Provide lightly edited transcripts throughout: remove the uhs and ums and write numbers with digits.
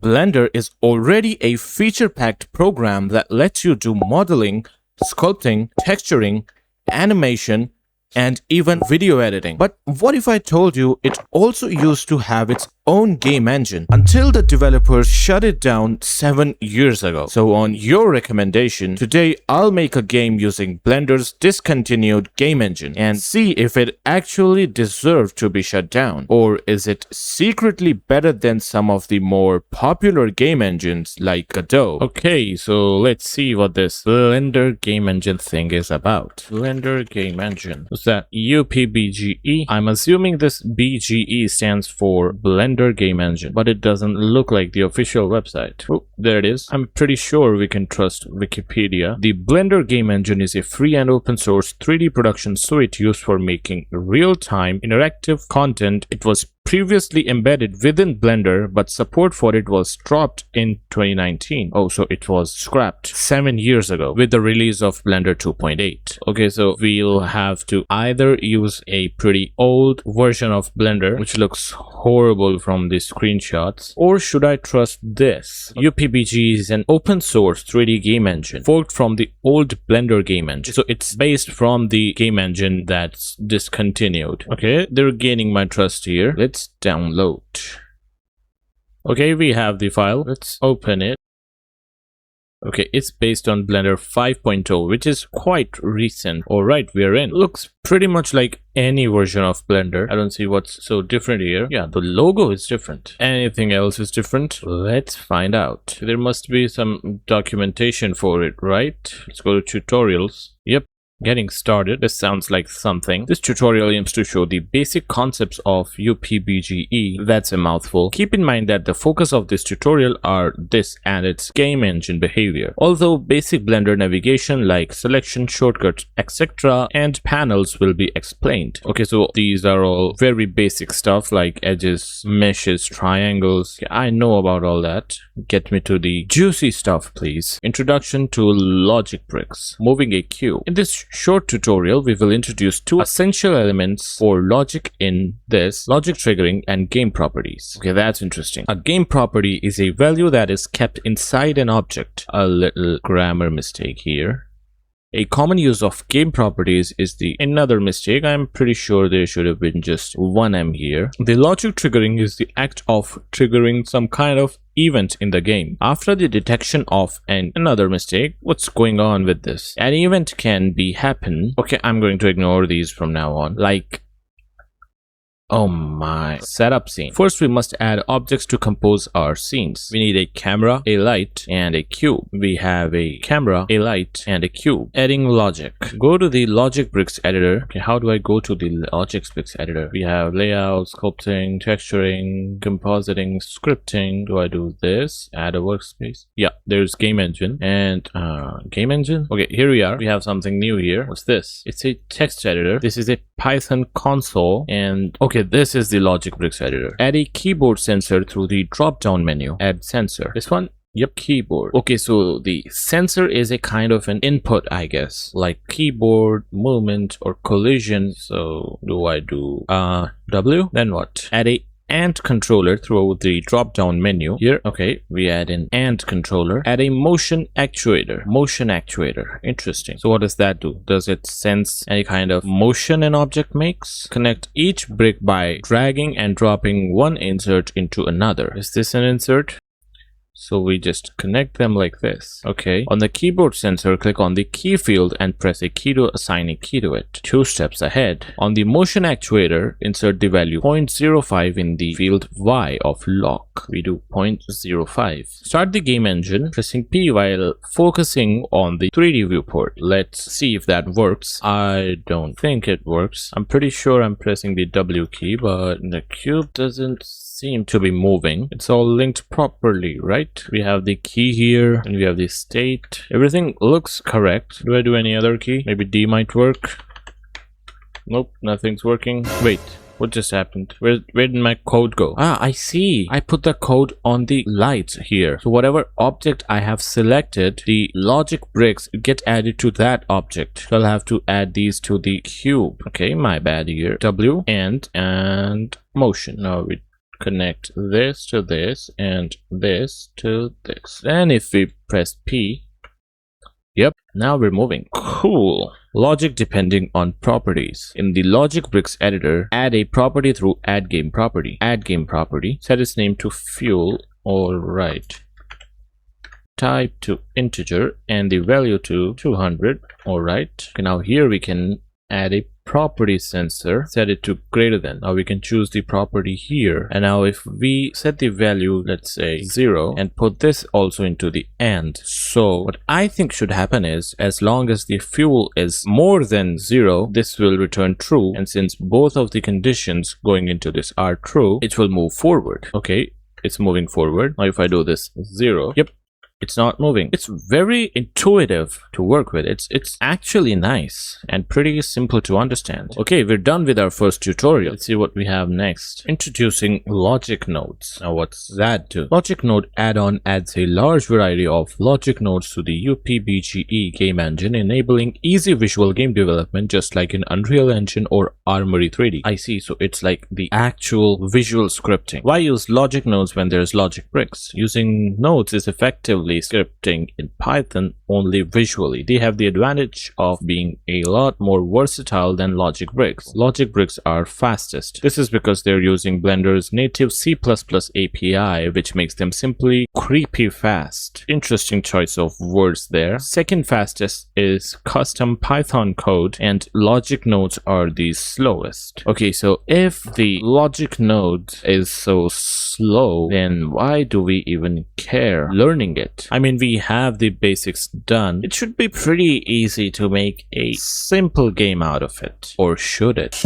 Blender is already a feature-packed program that lets you do modeling, sculpting, texturing, animation, and even video editing. But what if I told you it also used to have its own game engine until the developers shut it down 7 years ago? So on your recommendation, today I'll make a game using Blender's discontinued game engine and see if it actually deserved to be shut down, or is it secretly better than some of the more popular game engines like Godot. Okay, so let's see what this Blender game engine thing is about. Blender game engine. What's that? UPBGE. I'm assuming this BGE stands for Blender Game Engine, but it doesn't look like the official website. Oh, there it is. I'm pretty sure we can trust Wikipedia. The Blender Game Engine is a free and open source 3D production suite used for making real-time interactive content. It was previously embedded within Blender, but support for it was dropped in 2019. Oh, so it was scrapped 7 years ago with the release of Blender 2.8. Okay, so we'll have to either use a pretty old version of Blender, which looks horrible from the screenshots, or should I trust this? UPBGE is an open source 3D game engine forked from the old Blender game engine. So it's based from the game engine that's discontinued. Okay, they're gaining my trust here. Let's download. Okay, we have the file. Let's open it. Okay, it's based on Blender 5.0, which is quite recent. Alright, we're in. Looks pretty much like any version of Blender. I don't see what's so different here. Yeah, the logo is different. Anything else is different? Let's find out. There must be some documentation for it, right? Let's go to tutorials. Yep. Getting started. This sounds like something. This tutorial aims to show the basic concepts of UPBGE. That's a mouthful. Keep in mind that the focus of this tutorial are this and its game engine behavior. Although basic Blender navigation like selection, shortcuts, etc. and panels will be explained. Okay, so these are all very basic stuff like edges, meshes, triangles. I know about all that. Get me to the juicy stuff, please. Introduction to logic bricks. Moving a cube. In this short tutorial, we will introduce two essential elements for logic in this: logic triggering and game properties. Okay, that's interesting. A game property is a value that is kept inside an object. A little grammar mistake here. A common use of game properties is another mistake. I'm pretty sure there should have been just one M here. The logic triggering is the act of triggering some kind of event in the game. After the detection of another mistake, what's going on with this? An event can happen. Okay, I'm going to ignore these from now on. Like, oh my. Setup scene. First, we must add objects to compose our scenes. We need a camera, a light, and a cube. We have a camera, a light, and a cube. Adding logic. Go to the logic bricks editor. Okay, how do I go to the logic bricks editor? We have layout, sculpting, texturing, compositing, scripting. Do I do this? Add a workspace. Yeah, there's game engine and game engine. Okay, here we are. We have something new here. What's this? It's a text editor. This is a Python console, and okay, this is the logic bricks editor. Add a keyboard sensor through the drop down menu. Add sensor. This one. Yep, keyboard. Okay, so the sensor is a kind of an input, I guess, like keyboard movement or collision. So do I do W? Then what? Add a AND controller through the drop down menu here. Okay, we add an AND controller. Add a motion actuator. Motion actuator. Interesting. So what does that do? Does it sense any kind of motion an object makes? Connect each brick by dragging and dropping one insert into another. Is this an insert? So we just connect them like this. Okay. On the keyboard sensor, click on the key field and press a key to assign a key to it. 2 steps ahead. On the motion actuator, insert the value 0.05 in the field Y of lock. We do 0.05. Start the game engine, pressing P while focusing on the 3D viewport. Let's see if that works. I don't think it works. I'm pretty sure I'm pressing the W key, but the cube doesn't seem to be moving. It's all linked properly, right? We have the key here and we have the state. Everything looks correct. Do I do any other key? Maybe D might work. Nope, nothing's working. Wait, what just happened? Where did my code go? Ah, I see. I put the code on the lights here. So whatever object I have selected, the logic bricks get added to that object. So I'll have to add these to the cube. Okay, my bad here. W and motion. Now we connect this to this and this to this. And if we press P, yep, now we're moving. Cool. Logic depending on properties. In the Logic Bricks editor, add a property through add game property. Add game property. Set its name to fuel. Alright. Type to integer and the value to 200. Alright. Okay, now here we can add a property sensor, set it to greater than. Now we can choose the property here, and now if we set the value, let's say 0, and put this also into the AND. So what I think should happen is, as long as the fuel is more than 0, this will return true, and since both of the conditions going into this are true, it will move forward. Okay, it's moving forward. Now if I do this 0, yep, it's not moving. It's very intuitive to work with. It's actually nice and pretty simple to understand. Okay, we're done with our first tutorial. Let's see what we have next. Introducing logic nodes. Now what's that do? Logic node add-on adds a large variety of logic nodes to the UPBGE game engine, enabling easy visual game development just like in Unreal Engine or Armory 3D. I see, so it's like the actual visual scripting. Why use logic nodes when there's logic bricks? Using nodes is effectively scripting in Python only visually. They have the advantage of being a lot more versatile than logic bricks. Logic bricks are fastest. This is because they're using Blender's native C++ API, which makes them simply creepy fast. Interesting choice of words there. Second fastest is custom Python code, and logic nodes are the slowest. Okay, so if the logic node is so slow, then why do we even care learning it? I mean, we have the basics done. It should be pretty easy to make a simple game out of it. Or should it?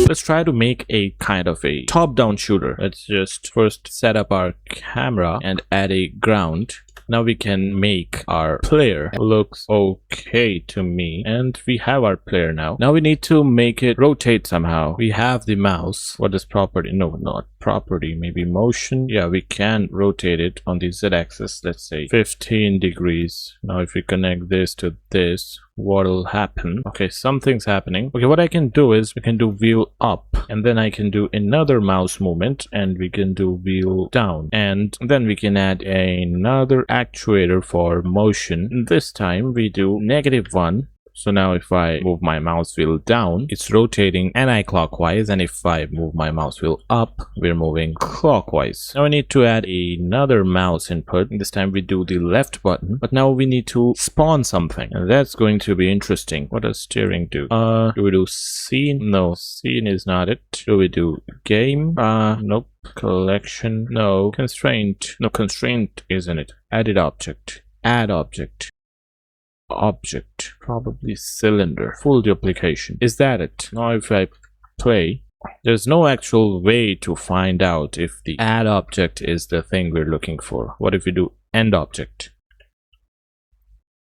Let's try to make a kind of a top-down shooter. Let's just first set up our camera and add a ground. Now we can make our player. Looks okay to me. And we have our player now. Now we need to make it rotate somehow. We have the mouse. What is property? No, not property. Maybe motion. Yeah, we can rotate it on the z-axis. Let's say 15 degrees. Now if we connect this to this, what will happen? Okay, something's happening. Okay, what I can do is we can do wheel up, and then I can do another mouse movement, and we can do wheel down, and then we can add another actuator for motion. This time we do -1. So now if I move my mouse wheel down, it's rotating anti-clockwise, and if I move my mouse wheel up, we're moving clockwise. Now I need to add another mouse input. This time we do the left button, but now we need to spawn something, and that's going to be interesting. What does steering do? Do we do scene? No, scene is not it. Do we do game? Nope. Collection? No. Constraint? No, constraint isn't it. Added object. Add object. Object, probably cylinder. Full duplication. Is that it? Now if I play, there's no actual way to find out if the add object is the thing we're looking for. What if we do end object?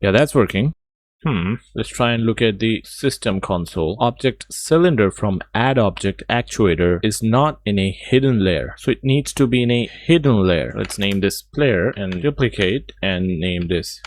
Yeah, that's working. Let's try and look at the system console. Object cylinder from add object actuator is not in a hidden layer, so it needs to be in a hidden layer. Let's name this player and duplicate and name this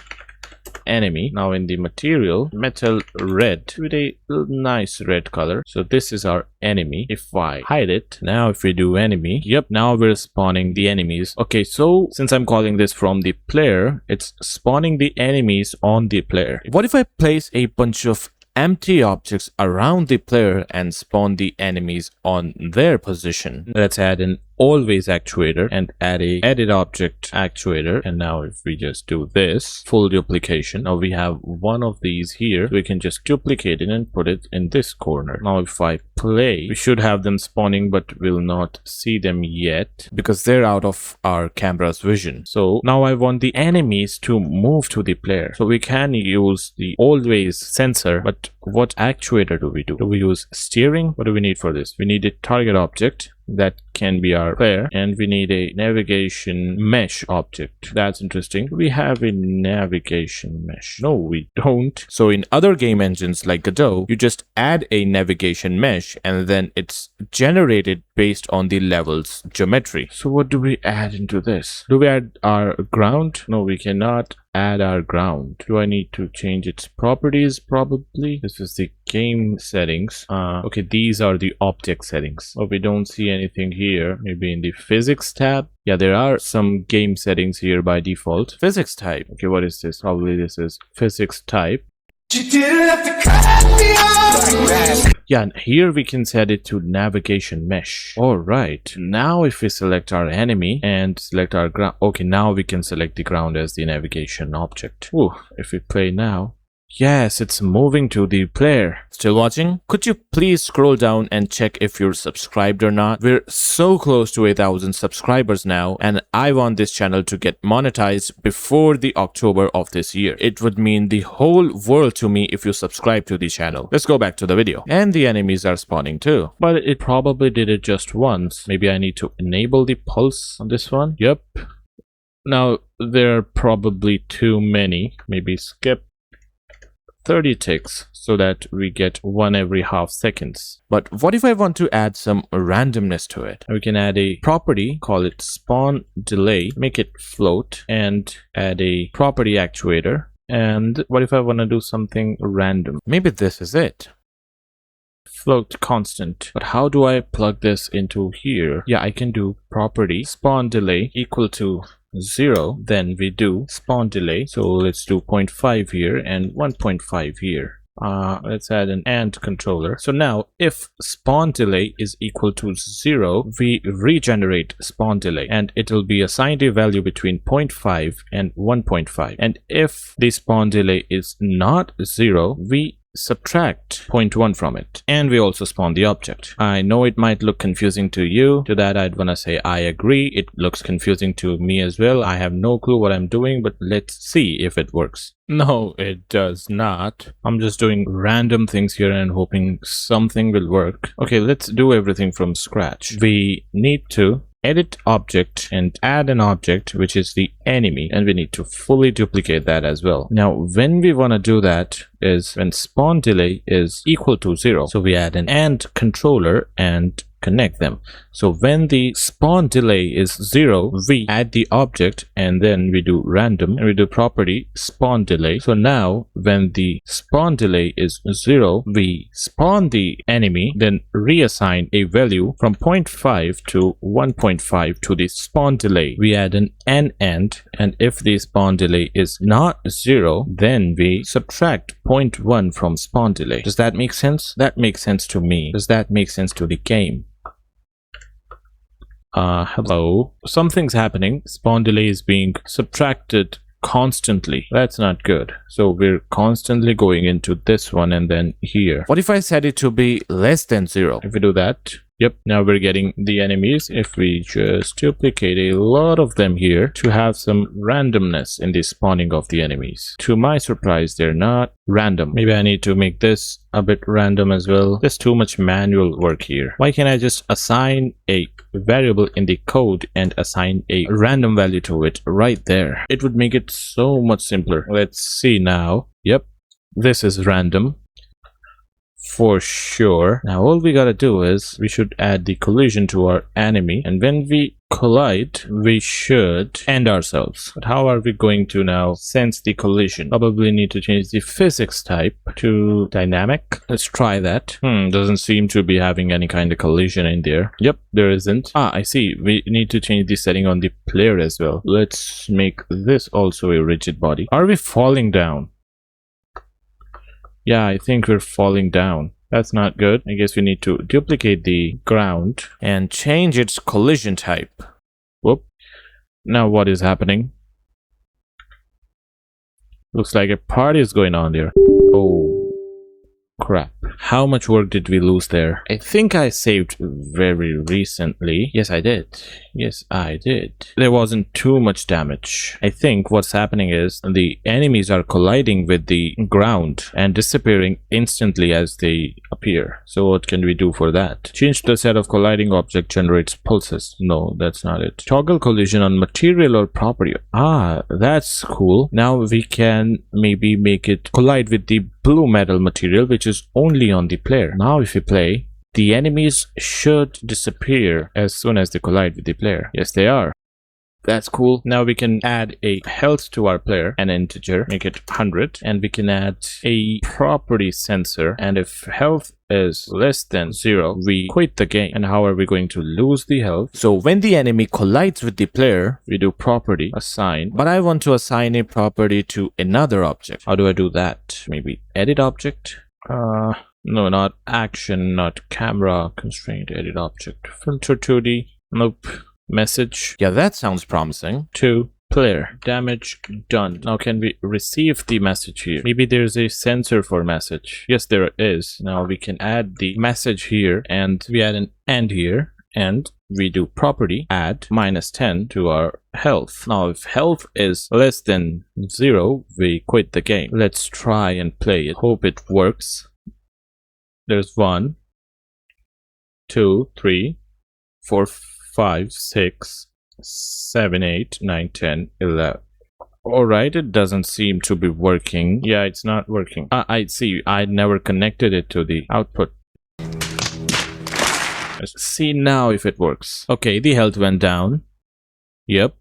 enemy. Now in the material, metal red with a nice red color. So this is our enemy. If I hide it, now if we do enemy, yep, now we're spawning the enemies. Okay, so since I'm calling this from the player, it's spawning the enemies on the player. What if I place a bunch of empty objects around the player and spawn the enemies on their position? Let's add an always actuator and add a edit object actuator, and now if we just do this full duplication, now we have one of these here. We can just duplicate it and put it in this corner. Now if I play, we should have them spawning, but we'll not see them yet because they're out of our camera's vision. So now I want the enemies to move to the player, so we can use the always sensor. But what actuator do we do? Do we use steering? What do we need for this? We need a target object that can be our player, and we need a navigation mesh object. That's interesting. We have a navigation mesh. No, we don't. So in other game engines like Godot, you just add a navigation mesh and then it's generated based on the level's geometry. So what do we add into this? Do we add our ground? No, we cannot add our ground. Do I need to change its properties? Probably. This is the game settings. Okay, these are the object settings. Oh, we don't see anything here. Maybe in the physics tab. Yeah, there are some game settings here by default. Physics type. Okay, what is this? Probably this is physics type. Yeah, and here we can set it to navigation mesh. All right. Now if we select our enemy and select our ground. Okay, now we can select the ground as the navigation object. Ooh, if we play now. Yes, it's moving to the player. Still watching? Could you please scroll down and check if you're subscribed or not? We're so close to 8,000 subscribers now, and I want this channel to get monetized before the October of this year. It would mean the whole world to me if you subscribe to the channel. Let's go back to the video. And the enemies are spawning too. But it probably did it just once. Maybe I need to enable the pulse on this one. Yep. Now, there are probably too many. Maybe skip 30 ticks so that we get one every half seconds. But what if I want to add some randomness to it? We can add a property, call it spawn delay, make it float, and add a property actuator. And what if I want to do something random? Maybe this is it. Float constant. But how do I plug this into here? Yeah, I can do property spawn delay equal to 0, then we do spawn delay. So let's do 0.5 here and 1.5 here. Let's add an AND controller. So now if spawn delay is equal to 0, we regenerate spawn delay and it will be assigned a value between 0.5 and 1.5. And if the spawn delay is not 0, we subtract 0.1 from it, and we also spawn the object. I know it might look confusing to you. To that I'd wanna say I agree. It looks confusing to me as well. I have no clue what I'm doing, but let's see if it works. No, it does not. I'm just doing random things here and hoping something will work. Okay, let's do everything from scratch. We need to edit object and add an object which is the enemy, and we need to fully duplicate that as well. Now when we want to do that is when spawn delay is equal to 0, so we add an AND controller and connect them. So when the spawn delay is 0, we add the object and then we do random and we do property spawn delay. So now when the spawn delay is 0, we spawn the enemy, then reassign a value from 0.5 to 1.5 to the spawn delay. We add an AND, and if the spawn delay is not 0, then we subtract 0.1 from spawn delay. Does that make sense? That makes sense to me. Does that make sense to the game? Hello. Something's happening. Spawn delay is being subtracted constantly. That's not good. So we're constantly going into this one and then here. What if I set it to be less than 0? If we do that, yep, now we're getting the enemies. If we just duplicate a lot of them here to have some randomness in the spawning of the enemies. To my surprise, they're not random. Maybe I need to make this a bit random as well. There's too much manual work here. Why can't I just assign a variable in the code and assign a random value to it right there? It would make it so much simpler. Let's see now. Yep, this is random. For sure. Now all we gotta do is we should add the collision to our enemy, and when we collide we should end ourselves. But how are we going to now sense the collision? Probably need to change the physics type to dynamic. Let's try that. Doesn't seem to be having any kind of collision in there. Yep, there isn't. I see. We need to change the setting on the player as well. Let's make this also a rigid body. Are we falling down? Yeah, I think we're falling down. That's not good. I guess we need to duplicate the ground and change its collision type. Whoop. Now what is happening? Looks like a party is going on there. Oh, crap. How much work did we lose there? I think I saved very recently. Yes, I did. Yes, I did. There wasn't too much damage. I think what's happening is the enemies are colliding with the ground and disappearing instantly as they appear. So what can we do for that? Change the set of colliding object generates pulses. No, that's not it. Toggle collision on material or property. That's cool. Now we can maybe make it collide with the blue metal material, which is only on the player. Now if we play, the enemies should disappear as soon as they collide with the player. Yes, they are. That's cool. Now we can add a health to our player, an integer, make it 100, and we can add a property sensor, and if health is less than 0, we quit the game. And how are we going to lose the health? So when the enemy collides with the player, we do property assign, but I want to assign a property to another object. How do I do that? Maybe edit object? No, not action, not camera, constraint, edit object, filter 2D, nope. Message. Yeah, that sounds promising. To player. Damage done. Now can we receive the message here? Maybe there's a sensor for message. Yes, there is. Now we can add the message here, and we add an AND here, and we do property add -10 to our health. Now if health is less than 0, we quit the game. Let's try and play it. Hope it works. There's 1, 2, 3, 4, 5, 6, 7, 8, 9, 10, 11. Alright, it doesn't seem to be working. Yeah, it's not working. I see. I never connected it to the output. Let's see now if it works. Okay, the health went down. Yep.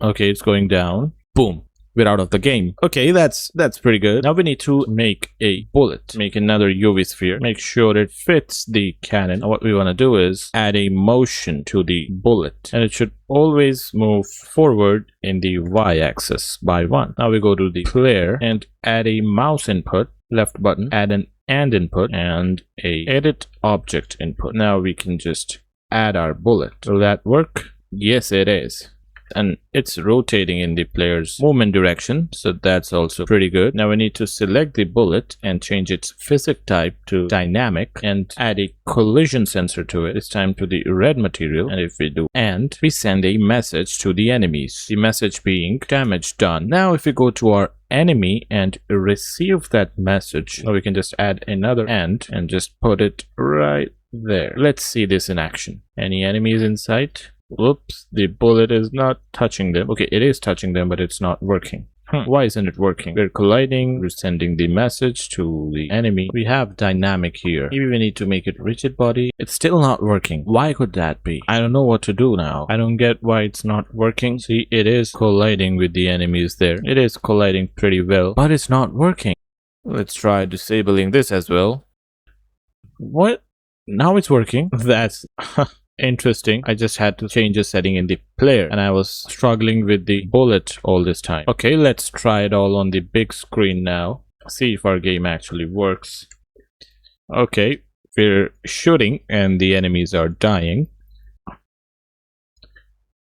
Okay, it's going down. Boom. We're out of the game. Okay, that's pretty good. Now we need to make a bullet. Make another UV sphere. Make sure it fits the cannon. What we want to do is add a motion to the bullet. And it should always move forward in the y-axis by 1. Now we go to the player and add a mouse input. Left button. Add an AND input and a edit object input. Now we can just add our bullet. Will that work? Yes, it is. And it's rotating in the player's movement direction, so that's also pretty good. Now we need to select the bullet and change its physics type to dynamic and add a collision sensor to it. This time to the red material, and if we do AND, we send a message to the enemies, the message being damage done. Now if we go to our enemy and receive that message, we can just add another AND and just put it right there. Let's see this in action. Any enemies in sight? Whoops, the bullet is not touching them. Okay, it is touching them, but it's not working. Why isn't it working? We're colliding, we're sending the message to the enemy. We have dynamic here. Maybe we need to make it rigid body. It's still not working. Why could that be? I don't know what to do now. I don't get why it's not working. See, it is colliding with the enemies there. It is colliding pretty well, but it's not working. Let's try disabling this as well. What? Now it's working. That's interesting. I just had to change a setting in the player and I was struggling with the bullet all this time. Okay, let's try it all on the big screen now. See if our game actually works. Okay, we're shooting and the enemies are dying.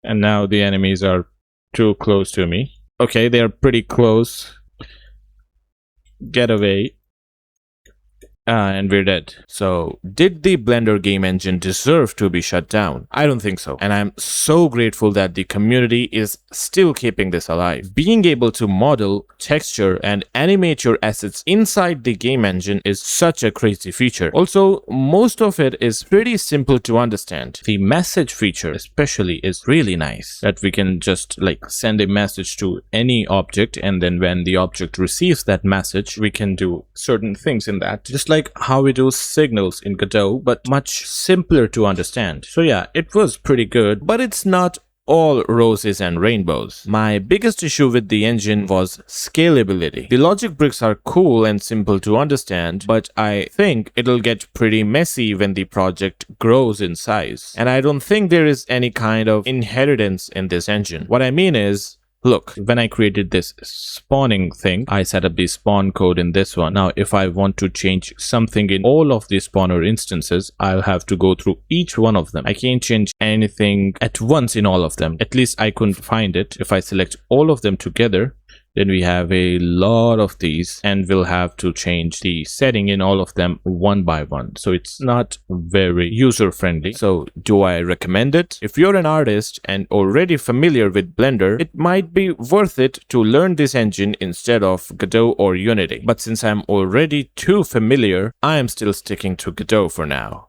And now the enemies are too close to me. Okay, they're pretty close. Get away. And we're dead. So, did the Blender game engine deserve to be shut down? I don't think so. And I'm so grateful that the community is still keeping this alive. Being able to model, texture, and animate your assets inside the game engine is such a crazy feature. Also, most of it is pretty simple to understand. The message feature especially is really nice. That we can just send a message to any object, and then when the object receives that message, we can do certain things in that. Just like how we do signals in Godot, but much simpler to understand. So yeah, it was pretty good, but it's not all roses and rainbows. My biggest issue with the engine was scalability. The logic bricks are cool and simple to understand, but I think it'll get pretty messy when the project grows in size. And I don't think there is any kind of inheritance in this engine. What I mean is, look, when I created this spawning thing, I set up the spawn code in this one. Now, if I want to change something in all of the spawner instances, I'll have to go through each one of them. I can't change anything at once in all of them. At least I couldn't find it. If I select all of them together, then we have a lot of these and we'll have to change the setting in all of them one by one. So it's not very user friendly. So do I recommend it? If you're an artist and already familiar with Blender, it might be worth it to learn this engine instead of Godot or Unity. But since I'm already too familiar, I am still sticking to Godot for now.